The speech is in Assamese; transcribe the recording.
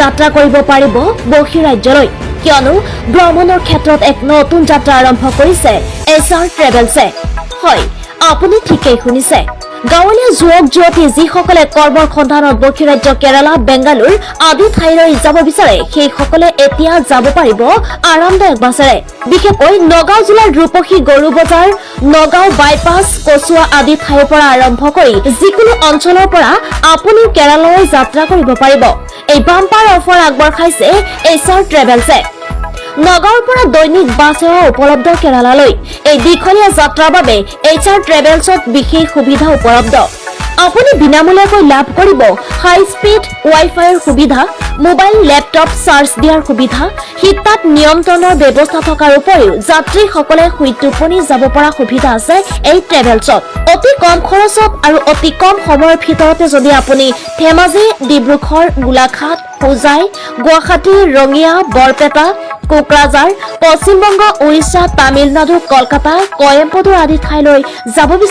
যাত্ৰা কৰিব পাৰিব বহিৰাজ্যলৈ কিয়নো ভ্ৰমণৰ ক্ষেত্ৰত এক নতুন যাত্ৰা আৰম্ভ কৰিছে এছআৰ ট্ৰেভেলছে হয় আপুনি ঠিকেই শুনিছে গাঁৱলীয়া যুৱক-যুৱতী যিসকলে কৰ্মৰ সন্ধানত বহিৰাজ্য কেৰালা বেংগালুৰু আদি ঠাইলৈ যাব বিচাৰে সেইসকলে এতিয়া যাব পাৰিব আৰামদায়ক বাছেৰে বিশেষকৈ নগাঁও জিলাৰ ৰূপসী গৰু বজাৰ নগাঁও বাইপাছ কচুৱা আদি ঠাইৰ পৰা আৰম্ভ কৰি যিকোনো অঞ্চলৰ পৰা আপুনি কেৰালালৈ যাত্ৰা কৰিব পাৰিব এই বাম্পাৰ অফাৰ আগবঢ়াইছে এছআৰ ট্ৰেভেলছে নগাঁৱৰ পৰা দৈনিক বাছ সেৱা উপলব্ধ কেৰালালৈ এই দীঘলীয়া যাত্ৰাৰ বাবে এছআৰ ট্ৰেভেলছত বিশেষ সুবিধা উপলব্ধ আপুনি বিনামূলীয়াকৈ লাভ কৰিব হাই স্পীড ৱাইফাইৰ সুবিধা মোবাইল লেপটপ চাৰ্জ দিয়াৰ সুবিধা শীতাত নিয়ন্ত্ৰণৰ ব্যৱস্থা থকাৰ উপৰিও যাত্ৰীসকলে শুই টোপনি যাব পৰা সুবিধা আছে এই ট্ৰেভেলছত অতি কম খৰচত আৰু অতি কম সময়ৰ ভিতৰতে যদি আপুনি ধেমাজি ডিব্ৰুগড় গোলাঘাট হোজাই গুৱাহাটী ৰঙিয়া বৰপেটা কোকৰাঝাৰ পশ্চিমবংগ উৰিষ্যা তামিলনাডু কলকাতা কয়ম্পটুৰ আদি ঠাইলৈ যাব বিচাৰে